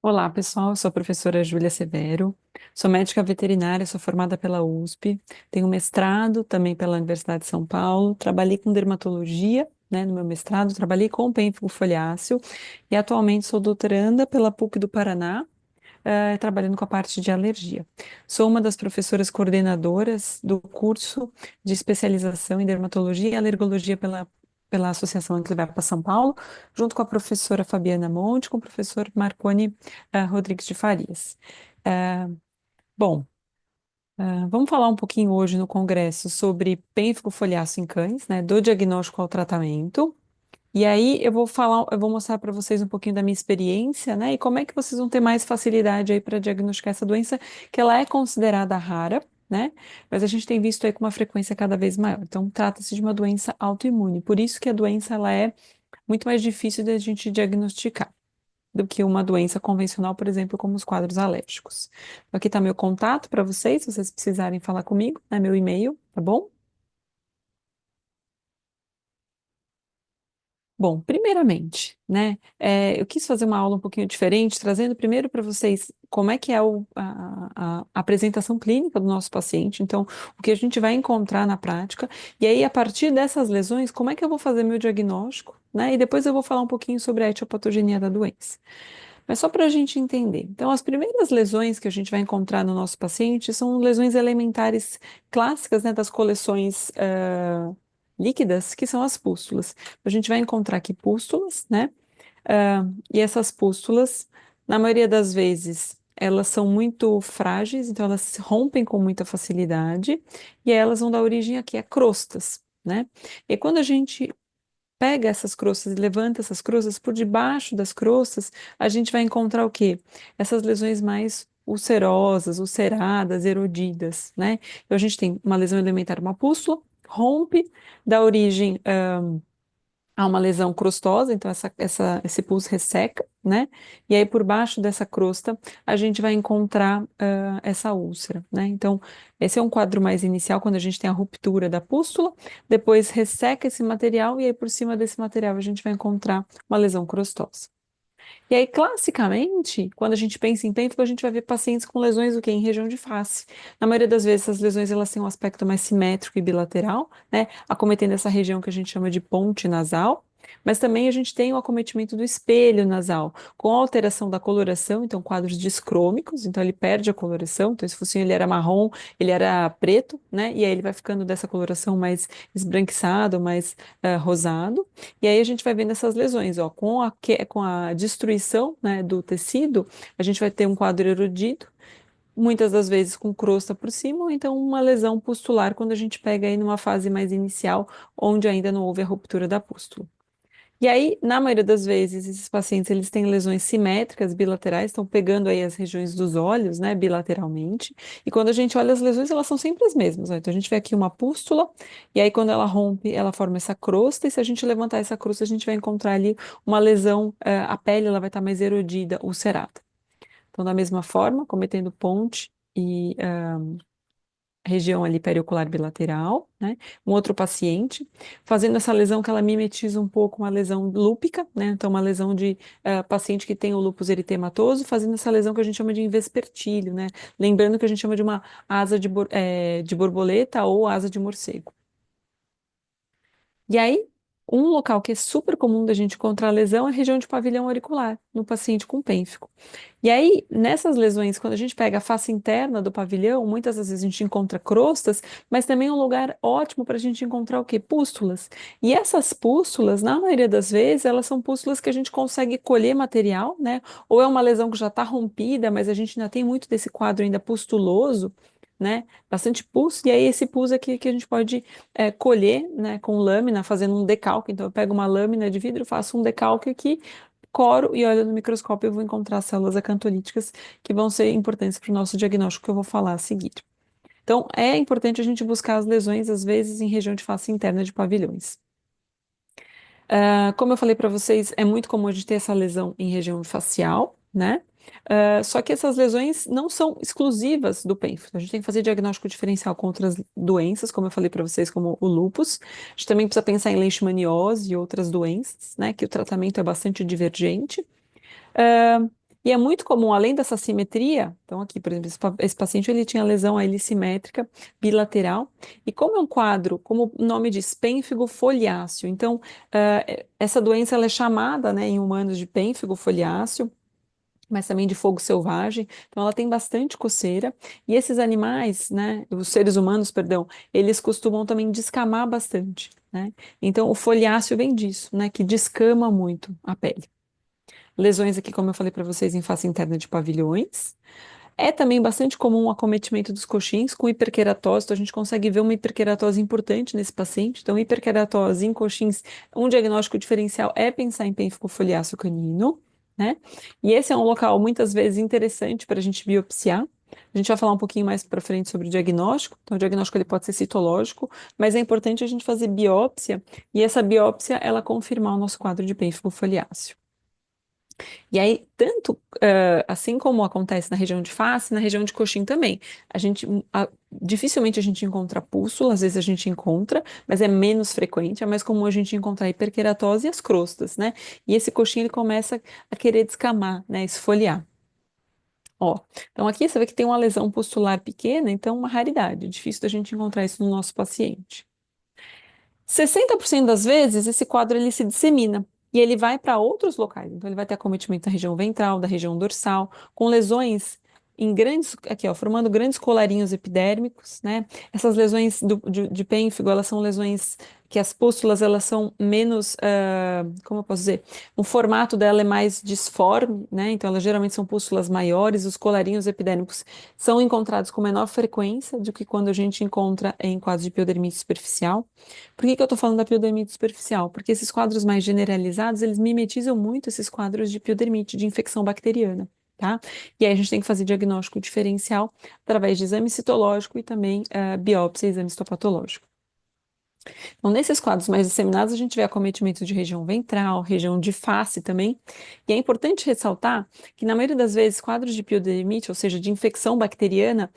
Olá, pessoal. Eu sou a professora Júlia Severo, sou médica veterinária, sou formada pela USP, tenho mestrado também pela Universidade de São Paulo, trabalhei com dermatologia, né, no meu mestrado, trabalhei com pênfigo foliáceo e atualmente sou doutoranda pela PUC do Paraná, trabalhando com a parte de alergia. Sou uma das professoras coordenadoras do curso de especialização em dermatologia e alergologia pela Associação Anclivepa São Paulo, junto com a professora Fabiana Monte, com o professor Marconi, Rodrigues de Farias. Ah, bom, vamos falar um pouquinho hoje no Congresso sobre pênfigo foliáceo em cães, né, do diagnóstico ao tratamento. E aí eu vou mostrar para vocês um pouquinho da minha experiência, né? E como é que vocês vão ter mais facilidade aí para diagnosticar essa doença, que ela é considerada rara, né? Mas a gente tem visto aí com uma frequência cada vez maior. Então, trata-se de uma doença autoimune. Por isso que a doença ela é muito mais difícil de a gente diagnosticar do que uma doença convencional, por exemplo, como os quadros alérgicos. Aqui está meu contato para vocês, se vocês precisarem falar comigo, né? Meu e-mail, tá bom? Bom, primeiramente, né, eu quis fazer uma aula um pouquinho diferente, trazendo primeiro para vocês como é que é a apresentação clínica do nosso paciente, então, o que a gente vai encontrar na prática, e aí, a partir dessas lesões, como é que eu vou fazer meu diagnóstico, né, e depois eu vou falar um pouquinho sobre a etiopatogenia da doença. Mas só para a gente entender. Então, as primeiras lesões que a gente vai encontrar no nosso paciente são lesões elementares clássicas, né, das coleções líquidas, que são as pústulas. A gente vai encontrar aqui pústulas, né? E essas pústulas, na maioria das vezes, elas são muito frágeis, então elas se rompem com muita facilidade, e aí elas vão dar origem aqui a crostas, né? E quando a gente pega essas crostas e levanta essas crostas, por debaixo das crostas, a gente vai encontrar o quê? Essas lesões mais ulcerosas, ulceradas, erodidas, né? Então a gente tem uma lesão elementar, uma pústula, rompe, dá origem há uma lesão crustosa, então esse pus resseca, né? E aí por baixo dessa crosta a gente vai encontrar essa úlcera, né? Então esse é um quadro mais inicial, quando a gente tem a ruptura da pústula, depois resseca esse material e aí por cima desse material a gente vai encontrar uma lesão crustosa. E aí, classicamente, quando a gente pensa em pênfigo, a gente vai ver pacientes com lesões o quê? Em região de face. Na maioria das vezes, essas lesões elas têm um aspecto mais simétrico e bilateral, né? Acometendo essa região que a gente chama de ponte nasal. Mas também a gente tem o acometimento do espelho nasal, com alteração da coloração, então quadros discrômicos, então ele perde a coloração, então esse focinho ele era marrom, ele era preto, né? E aí ele vai ficando dessa coloração mais esbranquiçado, mais rosado. E aí a gente vai vendo essas lesões, ó, com a destruição, né, do tecido, a gente vai ter um quadro erodido, muitas das vezes com crosta por cima, ou então uma lesão pustular quando a gente pega aí numa fase mais inicial, onde ainda não houve a ruptura da pústula. E aí, na maioria das vezes, esses pacientes eles têm lesões simétricas bilaterais, estão pegando aí as regiões dos olhos, né, bilateralmente. E quando a gente olha as lesões, elas são sempre as mesmas, ó. Então a gente vê aqui uma pústula, e aí quando ela rompe, ela forma essa crosta, e se a gente levantar essa crosta, a gente vai encontrar ali uma lesão, a pele ela vai estar mais erodida, ulcerada. Então, da mesma forma, cometendo ponte e região ali periocular bilateral, né? Um outro paciente, fazendo essa lesão que ela mimetiza um pouco uma lesão lúpica, né? Então, uma lesão de paciente que tem o lúpus eritematoso, fazendo essa lesão que a gente chama de invespertilho, né? Lembrando que a gente chama de uma asa de borboleta ou asa de morcego. E aí, um local que é super comum da gente encontrar lesão é a região de pavilhão auricular, no paciente com pênfico. E aí, nessas lesões, quando a gente pega a face interna do pavilhão, muitas das vezes a gente encontra crostas, mas também é um lugar ótimo para a gente encontrar o quê? Pústulas. E essas pústulas, na maioria das vezes, elas são pústulas que a gente consegue colher material, né? Ou é uma lesão que já está rompida, mas a gente ainda tem muito desse quadro ainda pustuloso, né? Bastante pus, e aí esse pus aqui que a gente pode colher, né, com lâmina, fazendo um decalque. Então, eu pego uma lâmina de vidro, faço um decalque aqui, coro e olho no microscópio, eu vou encontrar células acantolíticas que vão ser importantes para o nosso diagnóstico que eu vou falar a seguir. Então, é importante a gente buscar as lesões, às vezes, em região de face interna de pavilhões. Como eu falei para vocês, é muito comum a gente ter essa lesão em região facial, né? Só que essas lesões não são exclusivas do pênfigo. A gente tem que fazer diagnóstico diferencial com outras doenças, como eu falei para vocês, como o lúpus. A gente também precisa pensar em leishmaniose e outras doenças, né? Que o tratamento é bastante divergente. E é muito comum, além dessa simetria, então aqui, por exemplo, esse paciente ele tinha lesão aí simétrica bilateral, e como é um quadro, como o nome diz, pênfigo foliáceo, então essa doença ela é chamada, né, em humanos de pênfigo foliáceo, mas também de fogo selvagem. Então, ela tem bastante coceira. E esses animais, né, os seres humanos, perdão, eles costumam também descamar bastante, né? Então, o foliáceo vem disso, né, que descama muito a pele. Lesões aqui, como eu falei para vocês, em face interna de pavilhões. É também bastante comum o acometimento dos coxins com hiperqueratose, então a gente consegue ver uma hiperqueratose importante nesse paciente. Então, hiperqueratose em coxins, um diagnóstico diferencial é pensar em pênfigo foliáceo canino, né? E esse é um local muitas vezes interessante para a gente biopsiar. A gente vai falar um pouquinho mais para frente sobre o diagnóstico. Então, o diagnóstico ele pode ser citológico, mas é importante a gente fazer biópsia e essa biópsia ela confirmar o nosso quadro de pênfigo foliáceo. E aí, tanto assim como acontece na região de face, na região de coxim também. Dificilmente a gente encontra pústula, às vezes a gente encontra, mas é menos frequente, é mais comum a gente encontrar hiperqueratose e as crostas, né? E esse coxim ele começa a querer descamar, né? Esfoliar. Ó, então aqui você vê que tem uma lesão pustular pequena, então uma raridade, difícil da gente encontrar isso no nosso paciente. 60% das vezes esse quadro ele se dissemina e ele vai para outros locais. Então ele vai ter acometimento da região ventral, da região dorsal, com lesões em grandes, aqui ó, formando grandes colarinhos epidérmicos, né? Essas lesões de pênfigo, elas são lesões que as pústulas elas são menos, como eu posso dizer, o formato dela é mais disforme, né? Então elas geralmente são pústulas maiores, os colarinhos epidérmicos são encontrados com menor frequência do que quando a gente encontra em quadros de piodermite superficial. Por que que eu estou falando da piodermite superficial? Porque esses quadros mais generalizados, eles mimetizam muito esses quadros de piodermite, de infecção bacteriana, tá? E aí a gente tem que fazer diagnóstico diferencial através de exame citológico e também biópsia e exame histopatológico. Então, nesses quadros mais disseminados, a gente vê acometimento de região ventral, região de face também. E é importante ressaltar que, na maioria das vezes, quadros de piodermite, ou seja, de infecção bacteriana,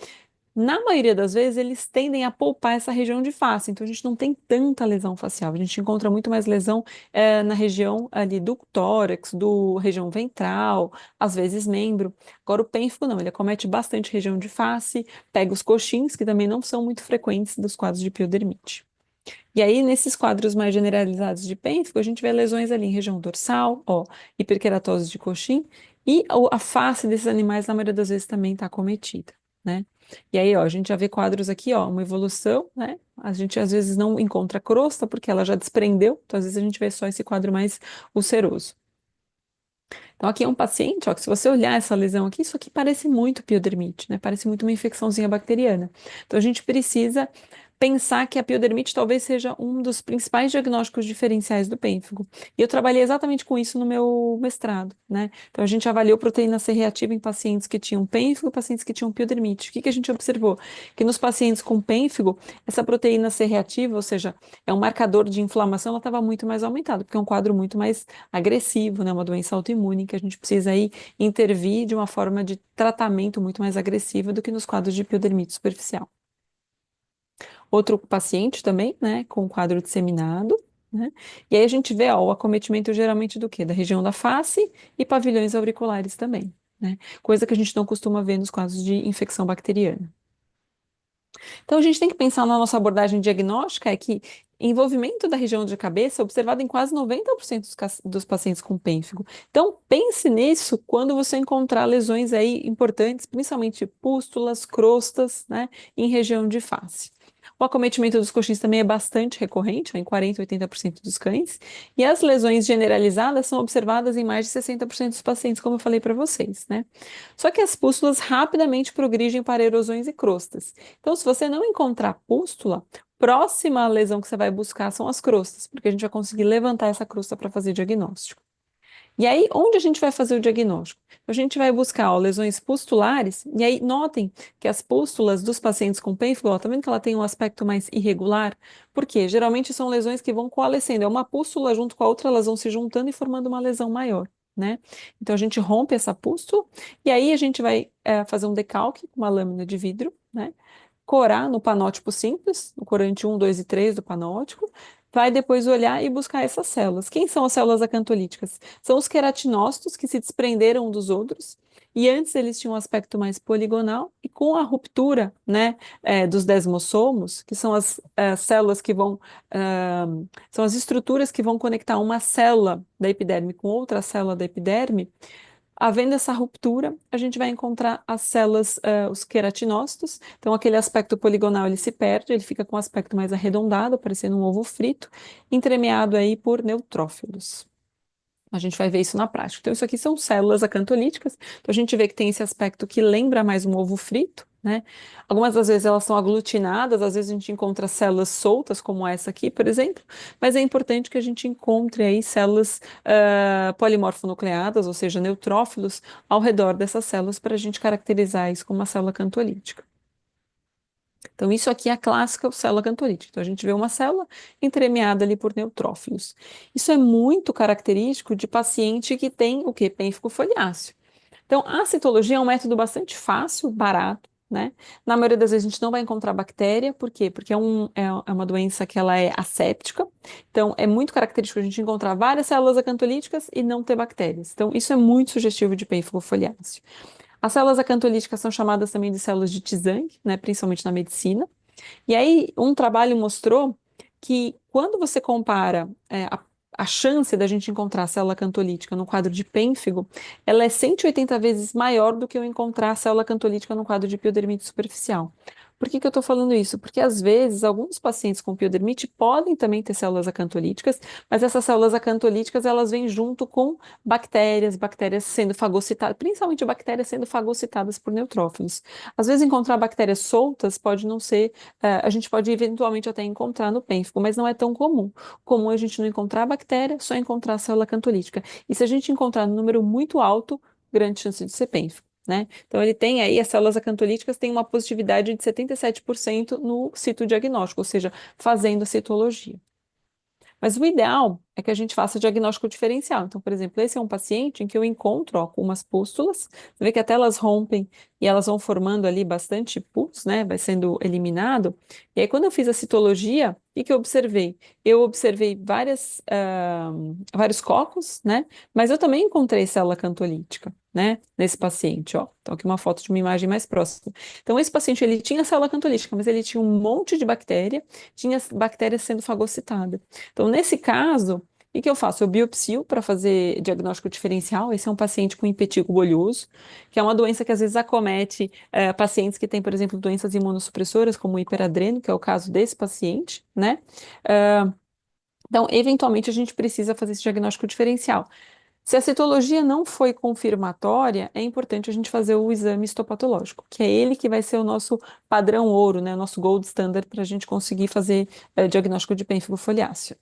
na maioria das vezes, eles tendem a poupar essa região de face, então a gente não tem tanta lesão facial, a gente encontra muito mais lesão na região ali do tórax, do região ventral, às vezes membro. Agora o pênfigo não, ele acomete bastante região de face, pega os coxins, que também não são muito frequentes dos quadros de piodermite. E aí, nesses quadros mais generalizados de pênfigo, a gente vê lesões ali em região dorsal, ó, hiperqueratose de coxim, e a face desses animais, na maioria das vezes, também está acometida, né? E aí, ó, a gente já vê quadros aqui, ó, uma evolução, né? A gente às vezes não encontra crosta porque ela já desprendeu, então às vezes a gente vê só esse quadro mais ulceroso. Então, aqui é um paciente, ó, que se você olhar essa lesão aqui, isso aqui parece muito piodermite, né? Parece muito uma infecçãozinha bacteriana. Então, a gente precisa pensar que a piodermite talvez seja um dos principais diagnósticos diferenciais do pênfigo. E eu trabalhei exatamente com isso no meu mestrado, né? Então, a gente avaliou proteína C reativa em pacientes que tinham pênfigo e pacientes que tinham piodermite. O que que a gente observou? Que nos pacientes com pênfigo, essa proteína C reativa, ou seja, é um marcador de inflamação, ela estava muito mais aumentada, porque é um quadro muito mais agressivo, né? Uma doença autoimune que a gente precisa aí intervir de uma forma de tratamento muito mais agressiva do que nos quadros de piodermite superficial. Outro paciente também, né, com quadro disseminado, né? E aí a gente vê, ó, o acometimento geralmente do quê? Da região da face e pavilhões auriculares também, né? Coisa que a gente não costuma ver nos casos de infecção bacteriana. Então, a gente tem que pensar na nossa abordagem diagnóstica é que envolvimento da região de cabeça é observado em quase 90% dos pacientes com pênfigo. Então, pense nisso quando você encontrar lesões aí importantes, principalmente pústulas, crostas, né, em região de face. O acometimento dos coxins também é bastante recorrente, ó, em 40 a 80% dos cães, e as lesões generalizadas são observadas em mais de 60% dos pacientes, como eu falei para vocês, né? Só que as pústulas rapidamente progridem para erosões e crostas. Então, se você não encontrar pústula, próxima lesão que você vai buscar são as crostas, porque a gente vai conseguir levantar essa crosta para fazer diagnóstico. E aí, onde a gente vai fazer o diagnóstico? A gente vai buscar ó, lesões pustulares, e aí notem que as pústulas dos pacientes com pênfigo, ó, tá vendo que ela tem um aspecto mais irregular? Porque geralmente são lesões que vão coalescendo, é uma pústula junto com a outra, elas vão se juntando e formando uma lesão maior, né? Então a gente rompe essa pústula, e aí a gente vai fazer um decalque com uma lâmina de vidro, né? Corar no panótipo simples, no corante 1, 2 e 3 do panótipo, vai depois olhar e buscar essas células. Quem são as células acantolíticas? São os queratinócitos que se desprenderam um dos outros. E antes eles tinham um aspecto mais poligonal, e com a ruptura, né, dos desmossomos, que são as células que vão, são as estruturas que vão conectar uma célula da epiderme com outra célula da epiderme. Havendo essa ruptura, a gente vai encontrar as células, os queratinócitos. Então, aquele aspecto poligonal ele se perde, ele fica com um aspecto mais arredondado, parecendo um ovo frito, entremeado aí por neutrófilos. A gente vai ver isso na prática. Então, isso aqui são células acantolíticas. Então, a gente vê que tem esse aspecto que lembra mais um ovo frito, né? Algumas das vezes elas são aglutinadas, às vezes a gente encontra células soltas, como essa aqui, por exemplo, mas é importante que a gente encontre aí células polimorfonucleadas, ou seja, neutrófilos, ao redor dessas células para a gente caracterizar isso como uma célula cantolítica. Então, isso aqui é a clássica célula cantolítica. Então, a gente vê uma célula entremeada ali por neutrófilos. Isso é muito característico de paciente que tem o quê? Pênfigo foliáceo. Então, a citologia é um método bastante fácil, barato, né? Na maioria das vezes a gente não vai encontrar bactéria, por quê? Porque é uma doença que ela é asséptica, então é muito característico a gente encontrar várias células acantolíticas e não ter bactérias. Então, isso é muito sugestivo de pênfigo foliáceo. As células acantolíticas são chamadas também de células de Tisang, né, principalmente na medicina. E aí, um trabalho mostrou que quando você compara a chance da gente encontrar a célula cantolítica no quadro de pênfigo, ela é 180 vezes maior do que eu encontrar a célula cantolítica no quadro de piodermite superficial. Por que que eu estou falando isso? Porque às vezes alguns pacientes com piodermite podem também ter células acantolíticas, mas essas células acantolíticas elas vêm junto com bactérias, bactérias sendo fagocitadas, principalmente bactérias sendo fagocitadas por neutrófilos. Às vezes encontrar bactérias soltas pode não ser, a gente pode eventualmente até encontrar no pênfigo, mas não é tão comum. Comum é a gente não encontrar bactéria, só encontrar a célula cantolítica. E se a gente encontrar um número muito alto, grande chance de ser pênfigo. Né? Então, ele tem aí, as células acantolíticas têm uma positividade de 77% no citodiagnóstico, ou seja, fazendo a citologia. Mas o ideal é que a gente faça diagnóstico diferencial. Então, por exemplo, esse é um paciente em que eu encontro, ó, com umas pústulas, você vê que até elas rompem e elas vão formando ali bastante pus, né? Vai sendo eliminado. E aí, quando eu fiz a citologia, o que que eu observei? Eu observei vários cocos, né? Mas eu também encontrei célula cantolítica, né? Nesse paciente, ó. Então, aqui uma foto de uma imagem mais próxima. Então, esse paciente, ele tinha célula cantolítica, mas ele tinha um monte de bactéria, tinha bactéria sendo fagocitada. Então, nesse caso, o que que eu faço? Eu biopsio para fazer diagnóstico diferencial. Esse é um paciente com impetigo bolhoso, que é uma doença que às vezes acomete pacientes que têm, por exemplo, doenças imunossupressoras, como o hiperadreno, que é o caso desse paciente, né? Ah, então, eventualmente, a gente precisa fazer esse diagnóstico diferencial. Se a citologia não foi confirmatória, é importante a gente fazer o exame histopatológico, que é ele que vai ser o nosso padrão ouro, né? O nosso gold standard para a gente conseguir fazer diagnóstico de pênfigo foliáceo.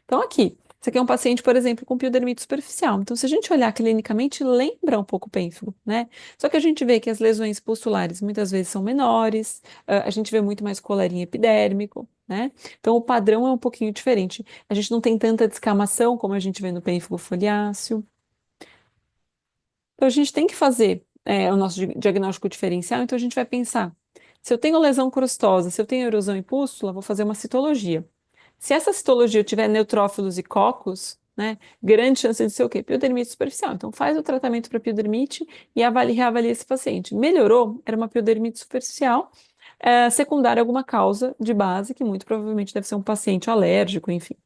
Então, aqui, você aqui é um paciente, por exemplo, com piodermite superficial. Então, se a gente olhar clinicamente, lembra um pouco o pênfigo, né? Só que a gente vê que as lesões pustulares muitas vezes são menores, a gente vê muito mais colarinho epidérmico, né? Então, o padrão é um pouquinho diferente. A gente não tem tanta descamação como a gente vê no pênfigo foliáceo. Então, a gente tem que fazer o nosso diagnóstico diferencial. Então, a gente vai pensar: se eu tenho lesão crustosa, se eu tenho erosão em pústula, vou fazer uma citologia. Se essa citologia tiver neutrófilos e cocos, né, grande chance de ser o quê? Piodermite superficial. Então, faz o tratamento para piodermite e reavalia esse paciente. Melhorou? Era uma piodermite superficial, secundária a alguma causa de base, que muito provavelmente deve ser um paciente alérgico, enfim.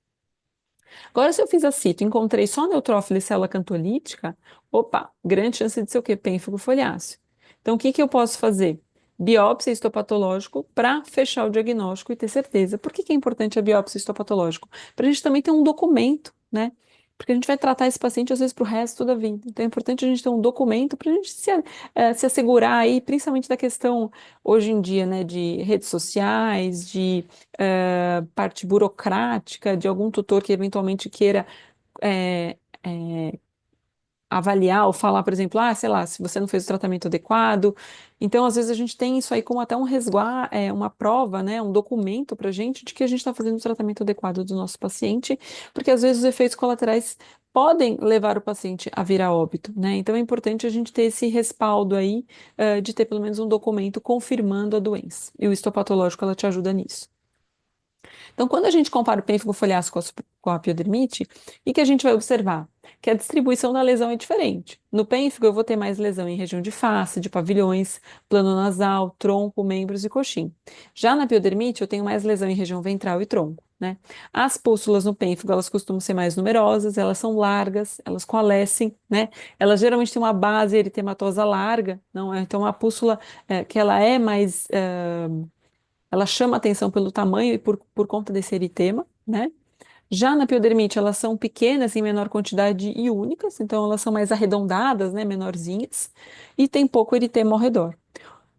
Agora, se eu fiz a cito, encontrei só neutrófilo e célula cantolítica, opa, grande chance de ser o quê? Pênfigo foliáceo. Então, o que que eu posso fazer? Biópsia histopatológico para fechar o diagnóstico e ter certeza. Por que que é importante a biópsia histopatológico? Para a gente também ter um documento, né? Porque a gente vai tratar esse paciente às vezes para o resto da vida. Então é importante a gente ter um documento para a gente se assegurar aí, principalmente da questão hoje em dia, né, de redes sociais, de parte burocrática, de algum tutor que eventualmente queira eh, eh, avaliar ou falar, por exemplo, sei lá, se você não fez o tratamento adequado. Então, às vezes, a gente tem isso aí como até um resguardo, uma prova, né, um documento para a gente de que a gente está fazendo o tratamento adequado do nosso paciente, porque às vezes os efeitos colaterais podem levar o paciente a vir a óbito, né? Então, é importante a gente ter esse respaldo aí, de ter pelo menos um documento confirmando a doença. E o histopatológico, ela te ajuda nisso. Então, quando a gente compara o pênfigo foliáceo com a piodermite, o que a gente vai observar? Que a distribuição da lesão é diferente. No pênfigo, eu vou ter mais lesão em região de face, de pavilhões, plano nasal, tronco, membros e coxim. Já na piodermite, eu tenho mais lesão em região ventral e tronco, né? As pústulas no pênfigo, elas costumam ser mais numerosas, elas são largas, elas coalescem, né? Elas geralmente têm uma base eritematosa larga, não é? Então, a pústula, que ela é mais ela chama atenção pelo tamanho e por conta desse eritema, né? Já na piodermite, elas são pequenas em menor quantidade e únicas, então elas são mais arredondadas, né, menorzinhas, e tem pouco eritema ao redor.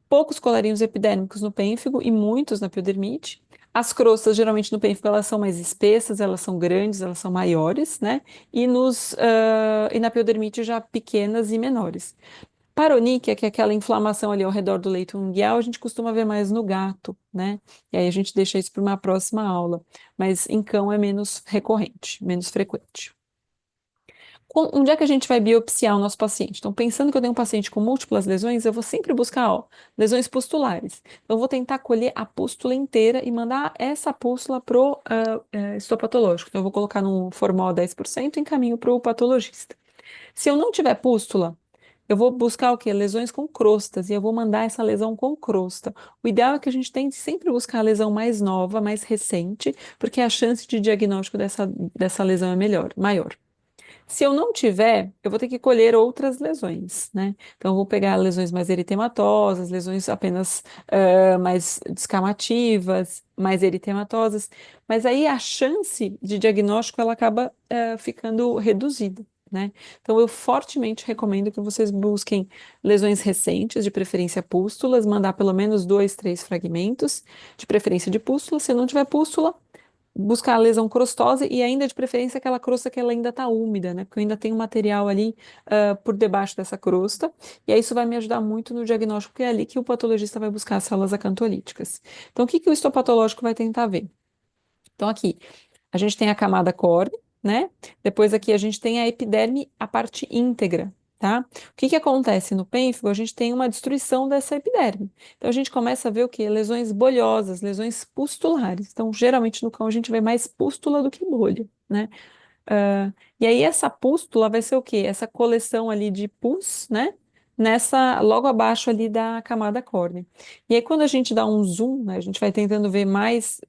Poucos colarinhos epidérmicos no pênfigo e muitos na piodermite. As crostas, geralmente no pênfigo, elas são mais espessas, elas são grandes, elas são maiores, né? E na piodermite já pequenas e menores. Paroníquea, que é aquela inflamação ali ao redor do leito unguial, a gente costuma ver mais no gato, né? E aí a gente deixa isso para uma próxima aula. Mas em cão é menos recorrente, menos frequente. Onde é que a gente vai biopsiar o nosso paciente? Então, pensando que eu tenho um paciente com múltiplas lesões, eu vou sempre buscar, ó, lesões pustulares. Então, eu vou tentar colher a pústula inteira e mandar essa pústula pro histopatológico. Então, eu vou colocar num formol 10% e encaminho para o patologista. Se eu não tiver pústula, eu vou buscar o quê? Lesões com crostas, e eu vou mandar essa lesão com crosta. O ideal é que a gente tente sempre buscar a lesão mais nova, mais recente, porque a chance de diagnóstico dessa lesão é maior. Se eu não tiver, eu vou ter que colher outras lesões, né? Então, eu vou pegar lesões mais eritematosas, lesões apenas mais descamativas, mais eritematosas, mas aí a chance de diagnóstico ela acaba ficando reduzida, né? Então, eu fortemente recomendo que vocês busquem lesões recentes, de preferência pústulas, mandar pelo menos 2, 3 fragmentos, de preferência de pústula. Se não tiver pústula, buscar a lesão crostosa e ainda de preferência aquela crosta que ela ainda está úmida, né? Porque eu ainda tenho material ali por debaixo dessa crosta, e aí isso vai me ajudar muito no diagnóstico, porque é ali que o patologista vai buscar as células acantolíticas. Então, o que que o histopatológico vai tentar ver? Então, aqui, a gente tem a camada córnea, né? Depois aqui a gente tem a epiderme, a parte íntegra, tá? O que que acontece no pênfigo? A gente tem uma destruição dessa epiderme. Então a gente começa a ver o quê? Lesões bolhosas, lesões pustulares. Então, geralmente no cão a gente vê mais pústula do que bolha, né? E aí essa pústula vai ser o quê? Essa coleção ali de pus, né? Logo abaixo ali da camada córnea. E aí quando a gente dá um zoom, né, a gente vai tentando ver mais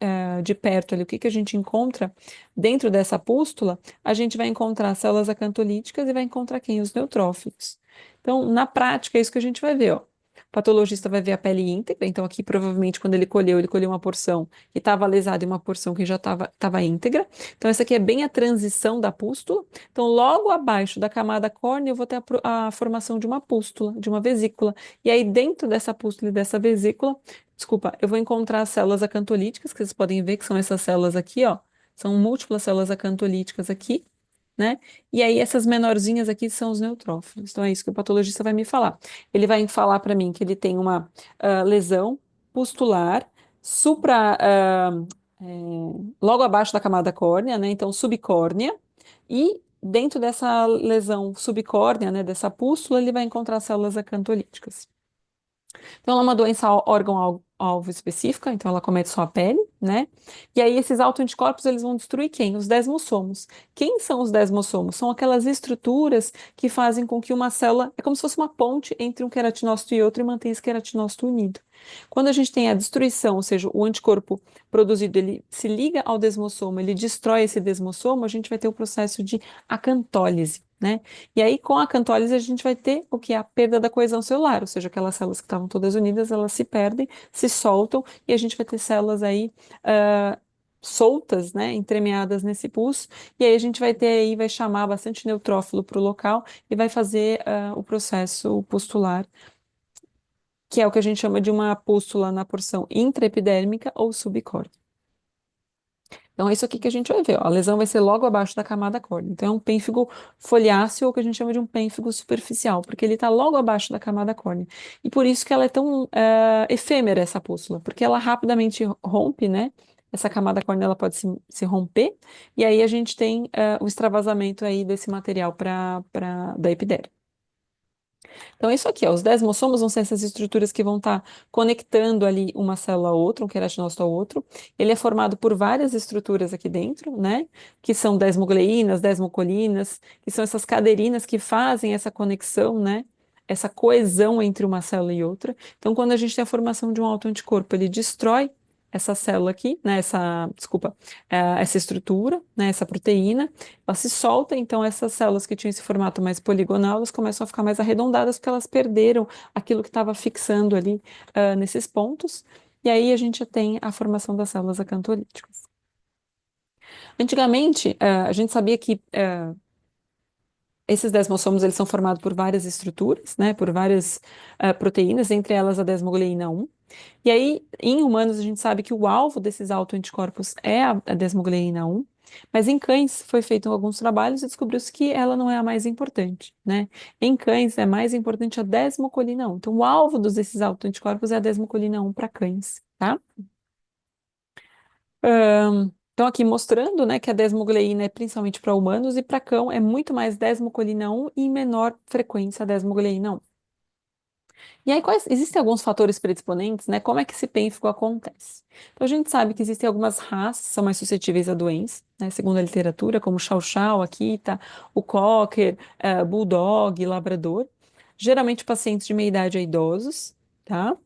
de perto ali o que que a gente encontra dentro dessa pústula, a gente vai encontrar células acantolíticas e vai encontrar quem? Os neutrófilos. Então, na prática, é isso que a gente vai ver, ó. O patologista vai ver a pele íntegra, então aqui provavelmente quando ele colheu uma porção que estava lesada e uma porção que já estava íntegra. Então, essa aqui é bem a transição da pústula. Então, logo abaixo da camada córnea, eu vou ter a formação de uma pústula, de uma vesícula. E aí, dentro dessa pústula e dessa vesícula, desculpa, eu vou encontrar as células acantolíticas, que vocês podem ver que são essas células aqui, ó. São múltiplas células acantolíticas aqui, né? E aí, essas menorzinhas aqui são os neutrófilos. Então, é isso que o patologista vai me falar. Ele vai falar para mim que ele tem uma lesão pustular supra. Logo abaixo da camada córnea, né? Então, subcórnea. E dentro dessa lesão subcórnea, né, dessa pústula, ele vai encontrar células acantolíticas. Então, ela é uma doença órgão-alvo específica, então ela comete só a pele, né? E aí esses autoanticorpos, eles vão destruir quem? Os desmossomos. Quem são os desmossomos? São aquelas estruturas que fazem com que uma célula, é como se fosse uma ponte entre um queratinócito e outro e mantém esse queratinócito unido. Quando a gente tem a destruição, ou seja, o anticorpo produzido, ele se liga ao desmossoma, ele destrói esse desmossomo, a gente vai ter o processo de acantólise, né? E aí, com a acantólise, a gente vai ter o que é a perda da coesão celular, ou seja, aquelas células que estavam todas unidas, elas se perdem, se soltam, e a gente vai ter células aí soltas, né, entremeadas nesse pus, e aí a gente vai ter aí, vai chamar bastante neutrófilo para o local e vai fazer o processo pustular, que é o que a gente chama de uma pústula na porção intraepidérmica ou subcórnea. Então, é isso aqui que a gente vai ver, ó. A lesão vai ser logo abaixo da camada córnea. Então, é um pênfigo foliáceo, ou o que a gente chama de um pênfigo superficial, porque ele está logo abaixo da camada córnea. E por isso que ela é tão efêmera, essa pústula, porque ela rapidamente rompe, né? Essa camada córnea ela pode se romper, e aí a gente tem o extravasamento aí desse material da epiderme. Então, é isso aqui, ó, os desmossomos vão ser essas estruturas que vão estar conectando ali uma célula a outra, um queratinócito ao outro. Ele é formado por várias estruturas aqui dentro, né? Que são desmogleínas, desmocolinas, que são essas caderinas que fazem essa conexão, né? Essa coesão entre uma célula e outra. Então, quando a gente tem a formação de um autoanticorpo, ele destrói essa célula aqui, né? Desculpa, essa estrutura, né? Essa proteína. Ela se solta, então essas células que tinham esse formato mais poligonal, elas começam a ficar mais arredondadas porque elas perderam aquilo que estava fixando ali nesses pontos. E aí a gente já tem a formação das células acantolíticas. Antigamente, a gente sabia que esses desmossomos eles são formados por várias estruturas, né, por várias proteínas, entre elas a desmogleína 1. E aí, em humanos, a gente sabe que o alvo desses autoanticorpos é a desmogleína 1, mas em cães foi feito alguns trabalhos e descobriu-se que ela não é a mais importante, né? Em cães é mais importante a desmocolina 1. Então, o alvo desses autoanticorpos é a desmocolina 1 para cães, tá? Então, aqui mostrando, né, que a desmogleína é principalmente para humanos e para cão é muito mais desmocolina 1 e em menor frequência a desmogleína 1. E aí, existem alguns fatores predisponentes, né? Como é que esse pênfigo acontece? Então, a gente sabe que existem algumas raças que são mais suscetíveis à doença, né? Segundo a literatura, como o Chow Chow, Akita, o Cocker, Bulldog, Labrador. Geralmente, pacientes de meia idade a idosos, tá?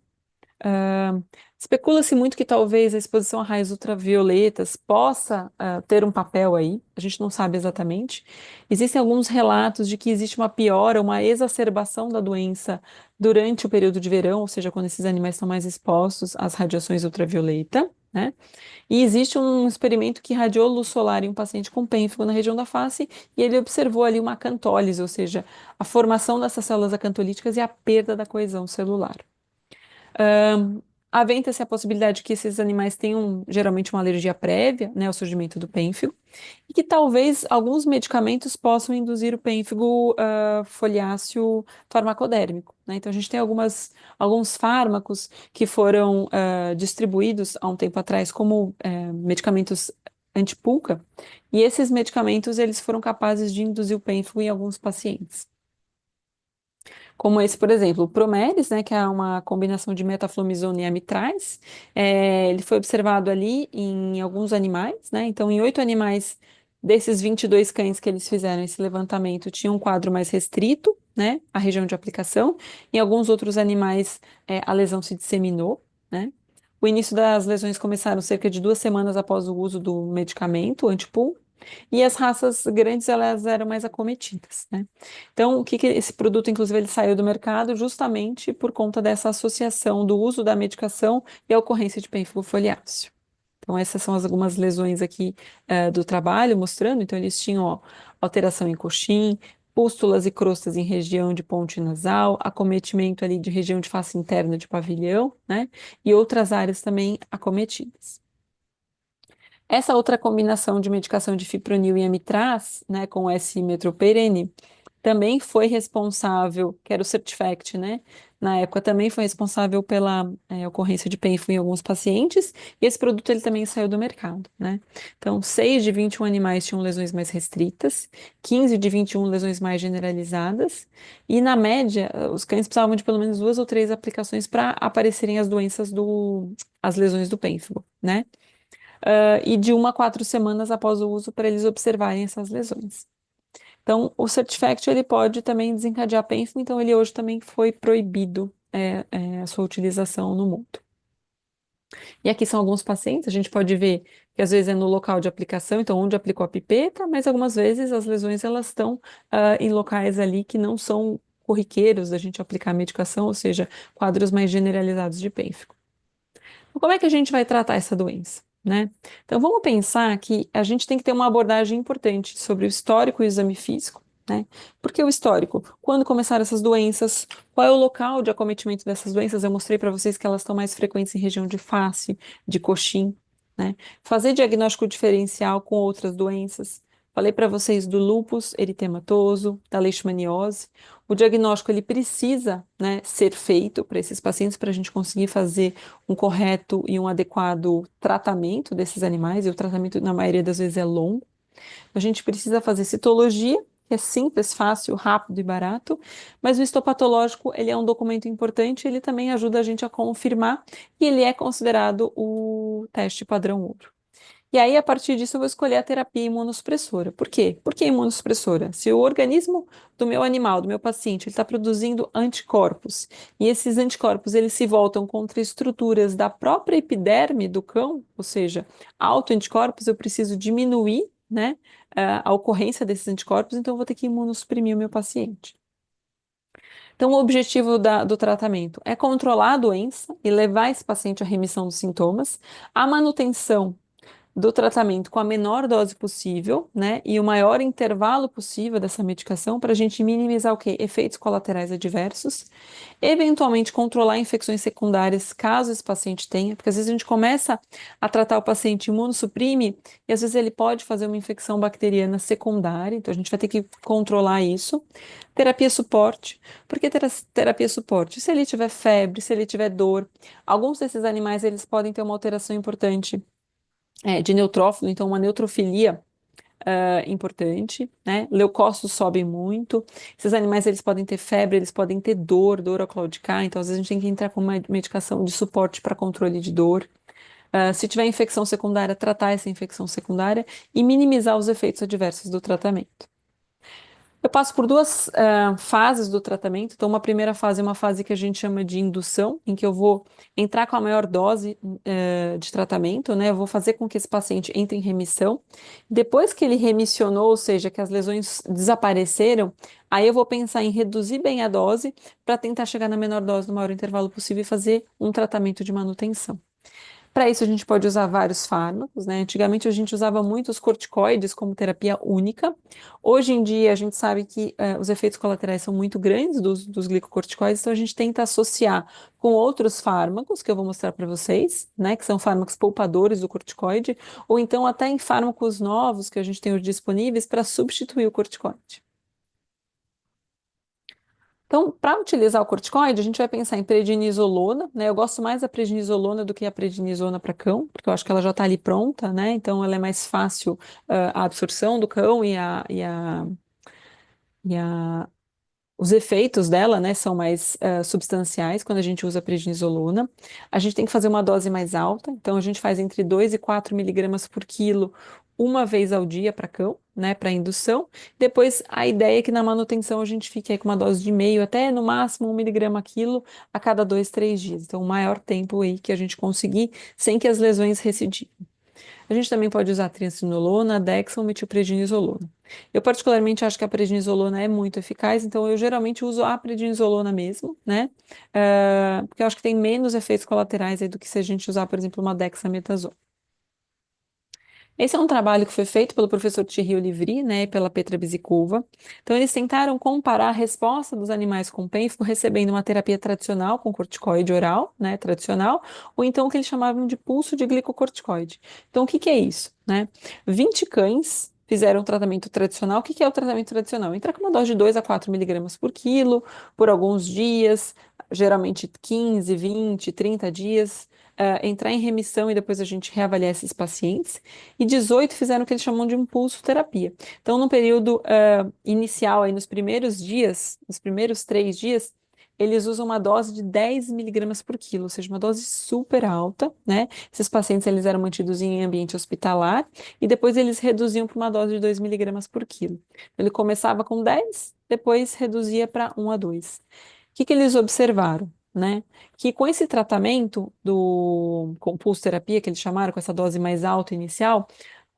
Ah, especula-se muito que talvez a exposição a raios ultravioletas possa ter um papel aí, a gente não sabe exatamente. Existem alguns relatos de que existe uma piora, uma exacerbação da doença durante o período de verão, ou seja, quando esses animais estão mais expostos às radiações ultravioleta, né? E existe um experimento que irradiou luz solar em um paciente com pênfigo na região da face e ele observou ali uma acantólise, ou seja, a formação dessas células acantolíticas e a perda da coesão celular. Aventa-se a possibilidade que esses animais tenham geralmente uma alergia prévia, né, ao surgimento do pênfigo, e que talvez alguns medicamentos possam induzir o pênfigo foliáceo farmacodérmico, né? Então a gente tem alguns fármacos que foram distribuídos há um tempo atrás como medicamentos antipulca, e esses medicamentos eles foram capazes de induzir o pênfigo em alguns pacientes. Como esse, por exemplo, o Promeris, né, que é uma combinação de metaflumizona e amitraz, ele foi observado ali em alguns animais, né, então em 8 animais desses 22 cães que eles fizeram esse levantamento, tinha um quadro mais restrito, né, à região de aplicação, em alguns outros animais a lesão se disseminou, né, o início das lesões começaram cerca de 2 semanas após o uso do medicamento antipul, e as raças grandes elas eram mais acometidas, né? Então, esse produto, inclusive, ele saiu do mercado justamente por conta dessa associação do uso da medicação e a ocorrência de pênfigo foliáceo. Então, essas são algumas lesões aqui do trabalho, mostrando. Então, eles tinham ó, alteração em coxim, pústulas e crostas em região de ponte nasal, acometimento ali de região de face interna de pavilhão, né? E outras áreas também acometidas. Essa outra combinação de medicação de fipronil e amitraz, né, com S-metroperene, também foi responsável, que era o Certifact, né? Na época também foi responsável pela ocorrência de pênfigo em alguns pacientes, e esse produto ele também saiu do mercado, né? Então, 6 de 21 animais tinham lesões mais restritas, 15 de 21 lesões mais generalizadas, e na média, os cães precisavam de pelo menos 2 ou 3 aplicações para aparecerem as lesões do pênfigo, né? E de 1 a 4 semanas após o uso para eles observarem essas lesões. Então, o Certifact ele pode também desencadear pênfigo, então ele hoje também foi proibido a sua utilização no mundo. E aqui são alguns pacientes, a gente pode ver que às vezes é no local de aplicação, então onde aplicou a pipeta, mas algumas vezes as lesões elas estão em locais ali que não são corriqueiros da gente aplicar a medicação, ou seja, quadros mais generalizados de pênfigo. Como é que a gente vai tratar essa doença, né? Então, vamos pensar que a gente tem que ter uma abordagem importante sobre o histórico e o exame físico, né? Porque o histórico, quando começaram essas doenças, qual é o local de acometimento dessas doenças? Eu mostrei para vocês que elas estão mais frequentes em região de face, de coxim, né? Fazer diagnóstico diferencial com outras doenças. Falei para vocês do lúpus eritematoso, da leishmaniose. O diagnóstico ele precisa, né, ser feito para esses pacientes para a gente conseguir fazer um correto e um adequado tratamento desses animais, e o tratamento, na maioria das vezes, é longo. A gente precisa fazer citologia, que é simples, fácil, rápido e barato, mas o histopatológico, ele é um documento importante, ele também ajuda a gente a confirmar e ele é considerado o teste padrão ouro. E aí, a partir disso, eu vou escolher a terapia imunossupressora. Por quê? Por que imunossupressora? Se o organismo do meu animal, do meu paciente, ele está produzindo anticorpos, e esses anticorpos eles se voltam contra estruturas da própria epiderme do cão, ou seja, autoanticorpos, eu preciso diminuir, né, a ocorrência desses anticorpos, então eu vou ter que imunossuprimir o meu paciente. Então, o objetivo do tratamento é controlar a doença e levar esse paciente à remissão dos sintomas, a manutenção do tratamento com a menor dose possível, né, e o maior intervalo possível dessa medicação para a gente minimizar o quê? Efeitos colaterais adversos, eventualmente controlar infecções secundárias caso esse paciente tenha, porque às vezes a gente começa a tratar o paciente imunossuprime e às vezes ele pode fazer uma infecção bacteriana secundária, então a gente vai ter que controlar isso. Terapia suporte, por que terapia suporte? Se ele tiver febre, se ele tiver dor, alguns desses animais eles podem ter uma alteração importante de neutrófilo, então uma neutrofilia importante, né? Leucócitos sobem muito. Esses animais eles podem ter febre, eles podem ter dor a claudicar, então às vezes a gente tem que entrar com uma medicação de suporte para controle de dor. Se tiver infecção secundária, tratar essa infecção secundária e minimizar os efeitos adversos do tratamento. Eu passo por duas fases do tratamento. Então, uma primeira fase é uma fase que a gente chama de indução, em que eu vou entrar com a maior dose de tratamento, né? Eu vou fazer com que esse paciente entre em remissão. Depois que ele remissionou, ou seja, que as lesões desapareceram, aí eu vou pensar em reduzir bem a dose para tentar chegar na menor dose no maior intervalo possível e fazer um tratamento de manutenção. Para isso, a gente pode usar vários fármacos, né? Antigamente, a gente usava muito os corticoides como terapia única. Hoje em dia, a gente sabe que os efeitos colaterais são muito grandes dos glicocorticoides, então a gente tenta associar com outros fármacos, que eu vou mostrar para vocês, né? Que são fármacos poupadores do corticoide, ou então até em fármacos novos que a gente tem hoje disponíveis para substituir o corticoide. Então, para utilizar o corticoide, a gente vai pensar em prednisolona, né? Eu gosto mais da prednisolona do que a prednisona para cão, porque eu acho que ela já está ali pronta, né? Então, ela é mais fácil, a absorção do cão e os efeitos dela, né, são mais substanciais quando a gente usa a prednisolona. A gente tem que fazer uma dose mais alta, então a gente faz entre 2 e 4 miligramas por quilo uma vez ao dia para cão, né, para indução. Depois, a ideia é que na manutenção a gente fique aí com uma dose de meio até no máximo 1 miligrama quilo a cada 2, 3 dias. Então, o maior tempo aí que a gente conseguir sem que as lesões recidivem. A gente também pode usar triamcinolona, Dexa ou metilprednisolona. Eu particularmente acho que a prednisolona é muito eficaz, então eu geralmente uso a prednisolona mesmo, né? Porque eu acho que tem menos efeitos colaterais aí do que se a gente usar, por exemplo, uma dexametasona. Esse é um trabalho que foi feito pelo professor Thierry Olivry, né, e pela Petra Bizikova. Então, eles tentaram comparar a resposta dos animais com pênfigo recebendo uma terapia tradicional com corticoide oral, né, tradicional, ou então o que eles chamavam de pulso de glicocorticoide. Então, o que que é isso, né? 20 cães fizeram o tratamento tradicional. O que que é o tratamento tradicional? Entrar com uma dose de 2 a 4 miligramas por quilo, por alguns dias, geralmente 15, 20, 30 dias, entrar em remissão e depois a gente reavaliar esses pacientes e 18 fizeram o que eles chamam de impulso terapia. Então, no período inicial, aí nos primeiros dias, nos primeiros 3 dias, eles usam uma dose de 10 miligramas por quilo, ou seja, uma dose super alta, né? Esses pacientes eles eram mantidos em ambiente hospitalar e depois eles reduziam para uma dose de 2 miligramas por quilo. Ele começava com 10, depois reduzia para 1 a 2. O que que eles observaram? Né? Que com esse tratamento do compulso terapia, que eles chamaram, com essa dose mais alta inicial,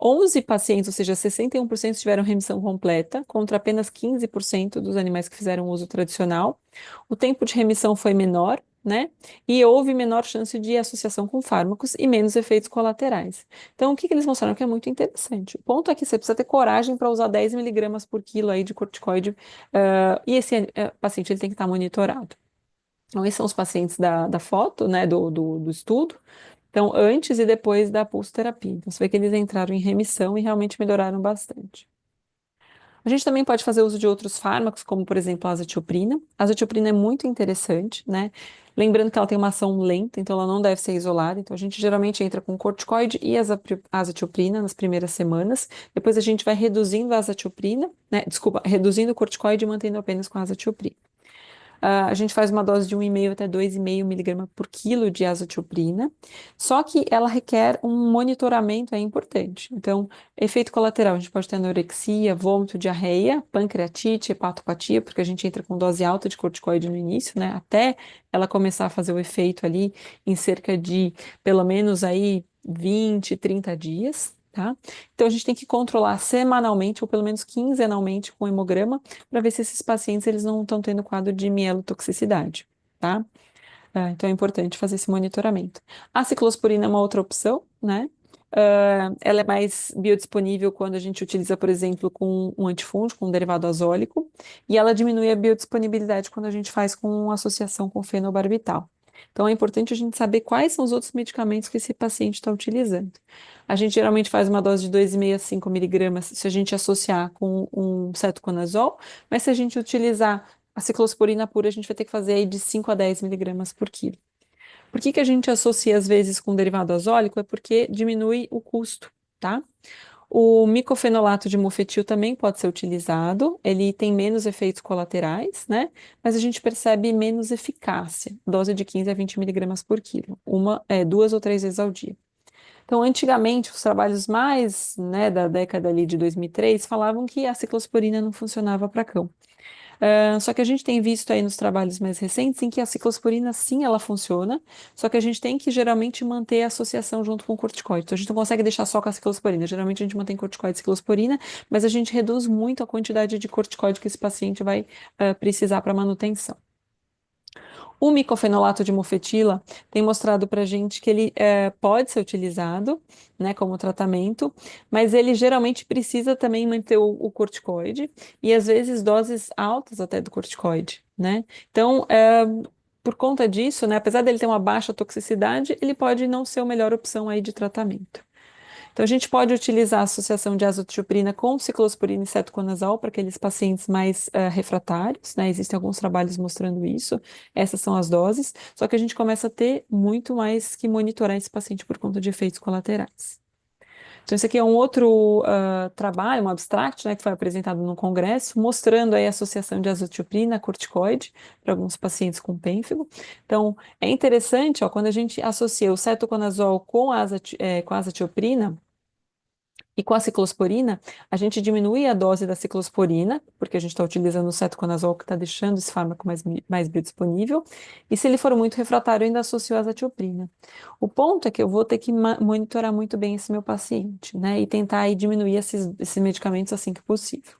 11 pacientes, ou seja, 61% tiveram remissão completa, contra apenas 15% dos animais que fizeram uso tradicional. O tempo de remissão foi menor, né? E houve menor chance de associação com fármacos e menos efeitos colaterais. Então, o que que eles mostraram que é muito interessante? O ponto é que você precisa ter coragem para usar 10 miligramas por quilo aí de corticoide, e esse paciente ele tem que estar monitorado. Então, esses são os pacientes da foto, né, do estudo. Então, antes e depois da pulsoterapia. Então, você vê que eles entraram em remissão e realmente melhoraram bastante. A gente também pode fazer uso de outros fármacos, como por exemplo a azatioprina. A azatioprina é muito interessante, né? Lembrando que ela tem uma ação lenta, então ela não deve ser isolada. Então a gente geralmente entra com corticoide e azatioprina nas primeiras semanas. Depois a gente vai reduzindo a azatioprina, né? Desculpa, reduzindo o corticoide e mantendo apenas com a azatioprina. A gente faz uma dose de 1,5 até 2,5 miligrama por quilo de azatioprina, só que ela requer um monitoramento importante. Então, efeito colateral, a gente pode ter anorexia, vômito, diarreia, pancreatite, hepatopatia, porque a gente entra com dose alta de corticoide no início, né, até ela começar a fazer o efeito ali em cerca de, pelo menos aí, 20, 30 dias. Tá? Então, a gente tem que controlar semanalmente ou pelo menos quinzenalmente com hemograma para ver se esses pacientes eles não estão tendo quadro de mielotoxicidade, tá? Então é importante fazer esse monitoramento. A ciclosporina é uma outra opção, né? Ela é mais biodisponível quando a gente utiliza, por exemplo, com um antifúngico, um derivado azólico, e ela diminui a biodisponibilidade quando a gente faz com associação com fenobarbital. Então é importante a gente saber quais são os outros medicamentos que esse paciente está utilizando. A gente geralmente faz uma dose de 2,5 a 5 miligramas se a gente associar com um cetoconazol, mas se a gente utilizar a ciclosporina pura, a gente vai ter que fazer aí de 5 a 10 miligramas por quilo. Por que que a gente associa às vezes com derivado azólico? É porque diminui o custo, tá? O micofenolato de mofetil também pode ser utilizado, ele tem menos efeitos colaterais, né? Mas a gente percebe menos eficácia, dose de 15 a 20 miligramas por quilo, 2 ou 3 vezes ao dia. Então, antigamente, os trabalhos mais, né, da década ali de 2003 falavam que a ciclosporina não funcionava para cão. Só que a gente tem visto aí nos trabalhos mais recentes em que a ciclosporina sim ela funciona, só que a gente tem que geralmente manter a associação junto com o corticoide. Então a gente não consegue deixar só com a ciclosporina. Geralmente a gente mantém corticoide e ciclosporina, mas a gente reduz muito a quantidade de corticoide que esse paciente vai precisar para manutenção. O micofenolato de mofetila tem mostrado para a gente que ele pode ser utilizado, né, como tratamento, mas ele geralmente precisa também manter o corticoide e às vezes doses altas até do corticoide, né? Então, por conta disso, né, apesar dele ter uma baixa toxicidade, ele pode não ser a melhor opção aí de tratamento. Então, a gente pode utilizar a associação de azoxicilina com ciclosporina e cetoconazol para aqueles pacientes mais refratários, né? Existem alguns trabalhos mostrando isso. Essas são as doses. Só que a gente começa a ter muito mais que monitorar esse paciente por conta de efeitos colaterais. Então, esse aqui é um outro trabalho, um abstract, né, que foi apresentado no congresso, mostrando aí a associação de azoxicilina corticoide para alguns pacientes com pênfigo. Então, é interessante, ó, quando a gente associa o cetoconazol com a azatioprina, e com a ciclosporina, a gente diminui a dose da ciclosporina, porque a gente está utilizando o cetoconazol, que está deixando esse fármaco mais biodisponível. E se ele for muito refratário, eu ainda associo a azatioprina. O ponto é que eu vou ter que monitorar muito bem esse meu paciente, né? E tentar aí diminuir esses medicamentos assim que possível.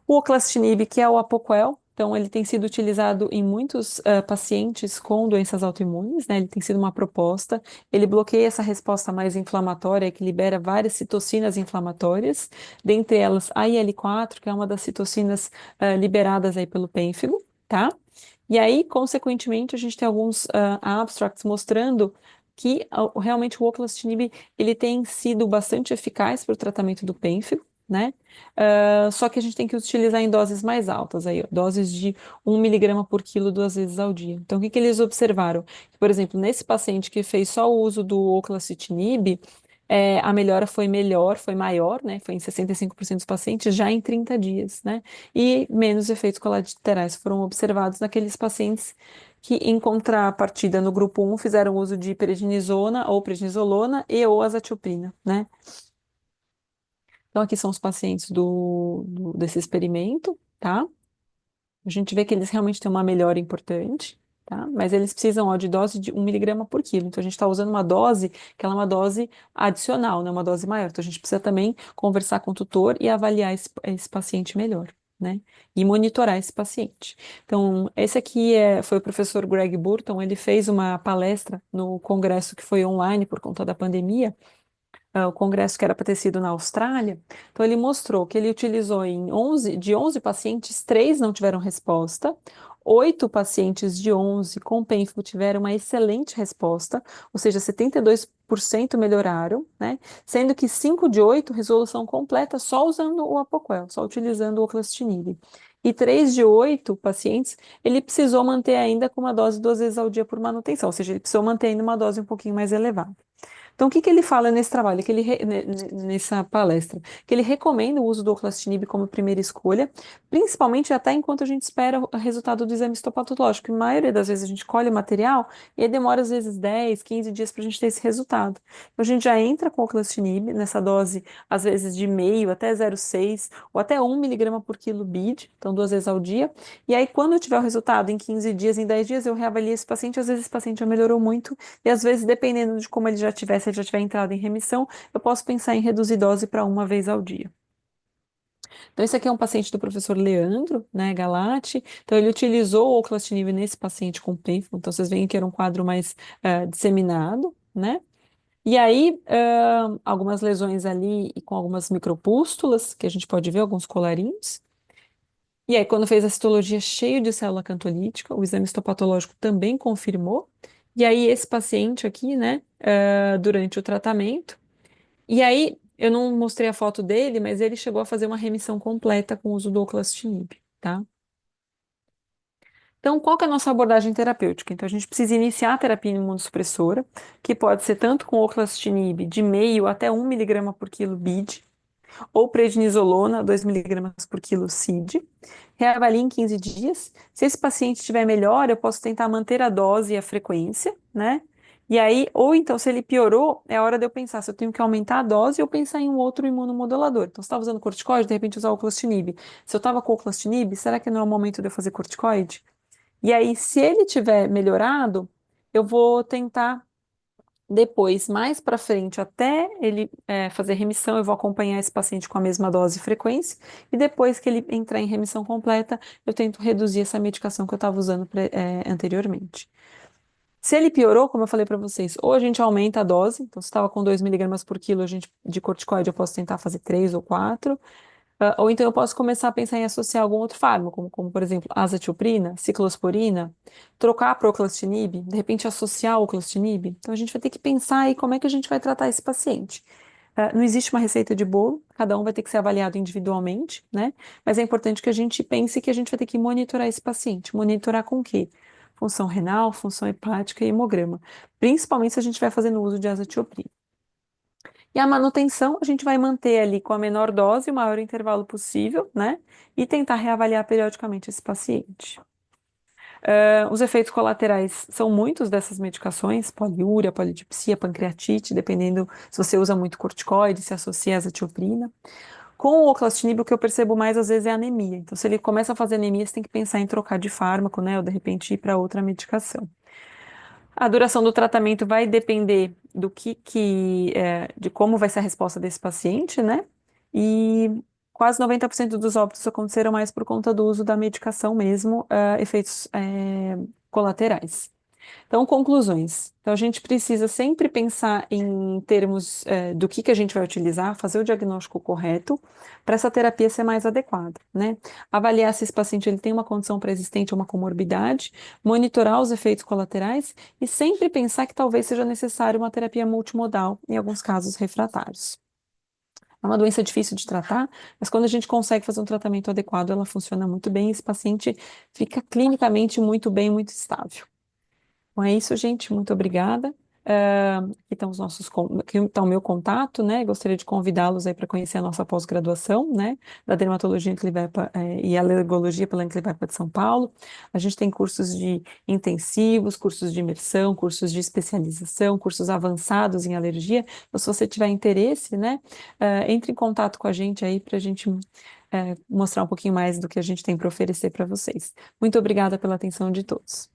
O oclacitinib, que é o Apoquel, então ele tem sido utilizado em muitos pacientes com doenças autoimunes, né? Ele tem sido uma proposta. Ele bloqueia essa resposta mais inflamatória, que libera várias citocinas inflamatórias, dentre elas a IL-4, que é uma das citocinas liberadas aí pelo pênfigo, tá? E aí, consequentemente, a gente tem alguns abstracts mostrando que realmente o oclacitinib ele tem sido bastante eficaz para o tratamento do pênfigo, né? Só que a gente tem que utilizar em doses mais altas, aí, ó, doses de 1 miligrama por quilo 2 vezes ao dia. Então, o que que eles observaram? Que, por exemplo, nesse paciente que fez só o uso do oclacitinib, a melhora foi melhor, foi maior, né? Foi em 65% dos pacientes já em 30 dias, né? E menos efeitos colaterais foram observados naqueles pacientes que, em contrapartida, no grupo 1, fizeram uso de prednisona ou prednisolona e ou azatioprina, né? Então, aqui são os pacientes desse experimento, tá? A gente vê que eles realmente têm uma melhora importante, tá? Mas eles precisam, ó, de dose de 1 miligrama por quilo. Então, a gente está usando uma dose que ela é uma dose adicional, né? Uma dose maior. Então, a gente precisa também conversar com o tutor e avaliar esse paciente melhor, né? E monitorar esse paciente. Então, esse aqui foi o professor Greg Burton. Ele fez uma palestra no congresso que foi online por conta da pandemia, o congresso que era para ter sido na Austrália. Então, ele mostrou que ele utilizou de 11 pacientes, 3 não tiveram resposta, 8 pacientes de 11 com pênfilo tiveram uma excelente resposta, ou seja, 72% melhoraram, né? Sendo que 5 de 8 resolução completa só usando o Apoquel, só utilizando o oclastitinib. E 3 de 8 pacientes, ele precisou manter ainda com uma dose 2 vezes ao dia por manutenção, ou seja, ele precisou manter ainda uma dose um pouquinho mais elevada. Então, o que que ele fala nesse trabalho, nessa palestra? Que ele recomenda o uso do oclastitinib como primeira escolha, principalmente até enquanto a gente espera o resultado do exame histopatológico. A maioria das vezes a gente colhe o material e aí demora às vezes 10, 15 dias para a gente ter esse resultado. Então, a gente já entra com o oclastitinib nessa dose, às vezes de meio até 0,6 ou até 1 mg por quilo BID, então 2 vezes ao dia. E aí, quando eu tiver o resultado em 15 dias, em 10 dias, eu reavalio esse paciente. Às vezes esse paciente já melhorou muito e às vezes, dependendo de como ele já tiver, se ele já tiver entrado em remissão, eu posso pensar em reduzir dose para 1 vez ao dia. Então, esse aqui é um paciente do professor Leandro, né, Galati. Então, ele utilizou o oclatinib nesse paciente com pênfilo. Então, vocês veem que era um quadro mais disseminado, né? E aí, algumas lesões ali e com algumas micropústulas, que a gente pode ver, alguns colarinhos. E aí, quando fez a citologia cheio de célula cantolítica, o exame histopatológico também confirmou. E aí, esse paciente aqui, né, durante o tratamento. E aí, eu não mostrei a foto dele, mas ele chegou a fazer uma remissão completa com o uso do oclastitinib, tá? Então, qual que é a nossa abordagem terapêutica? Então, a gente precisa iniciar a terapia imunossupressora, que pode ser tanto com oclastitinib de meio até 1 mg por quilo BID, ou prednisolona, 2 mg por quilo CID. Reavalie em 15 dias. Se esse paciente estiver melhor, eu posso tentar manter a dose e a frequência, né? E aí, ou então, se ele piorou, é hora de eu pensar se eu tenho que aumentar a dose ou pensar em um outro imunomodulador. Então, se estava usando corticoide, de repente usar o oclastitinib. Se eu estava com o oclastitinib, será que não é o momento de eu fazer corticoide? E aí, se ele tiver melhorado, eu vou tentar depois, mais para frente, até ele fazer remissão, eu vou acompanhar esse paciente com a mesma dose e frequência, e depois que ele entrar em remissão completa, eu tento reduzir essa medicação que eu estava usando anteriormente. Se ele piorou, como eu falei para vocês, ou a gente aumenta a dose, então se estava com 2 mg por quilo de corticoide, eu posso tentar fazer 3 ou 4. Ou então eu posso começar a pensar em associar algum outro fármaco, como por exemplo, azatioprina, ciclosporina, trocar a proclastinib, de repente associar o clastinib. Então a gente vai ter que pensar aí como é que a gente vai tratar esse paciente. Não existe uma receita de bolo, cada um vai ter que ser avaliado individualmente, né? Mas é importante que a gente pense que a gente vai ter que monitorar esse paciente. Monitorar com o quê? Função renal, função hepática e hemograma. Principalmente se a gente vai fazendo uso de azatioprina. E a manutenção a gente vai manter ali com a menor dose, o maior intervalo possível, né? E tentar reavaliar periodicamente esse paciente. Os efeitos colaterais são muitos dessas medicações, poliúria, polidipsia, pancreatite, dependendo se você usa muito corticoide, se associa a azatioprina. Com o oclatinib, o que eu percebo mais às vezes é anemia. Então, se ele começa a fazer anemia, você tem que pensar em trocar de fármaco, né? Ou de repente ir para outra medicação. A duração do tratamento vai depender de como vai ser a resposta desse paciente, né? E quase 90% dos óbitos aconteceram mais por conta do uso da medicação mesmo, efeitos, colaterais. Então, conclusões. Então, a gente precisa sempre pensar em termos, do que a gente vai utilizar, fazer o diagnóstico correto para essa terapia ser mais adequada, né? Avaliar se esse paciente ele tem uma condição pré-existente ou uma comorbidade, monitorar os efeitos colaterais e sempre pensar que talvez seja necessário uma terapia multimodal, em alguns casos refratários. É uma doença difícil de tratar, mas quando a gente consegue fazer um tratamento adequado, ela funciona muito bem e esse paciente fica clinicamente muito bem, muito estável. Bom, é isso, gente. Muito obrigada. Aqui estão aqui está o meu contato, né? Gostaria de convidá-los aí para conhecer a nossa pós-graduação, né? Da dermatologia Anclivepa, e alergologia pela Anclivepa de São Paulo. A gente tem cursos de intensivos, cursos de imersão, cursos de especialização, cursos avançados em alergia. Então, se você tiver interesse, né? Entre em contato com a gente aí para a gente mostrar um pouquinho mais do que a gente tem para oferecer para vocês. Muito obrigada pela atenção de todos.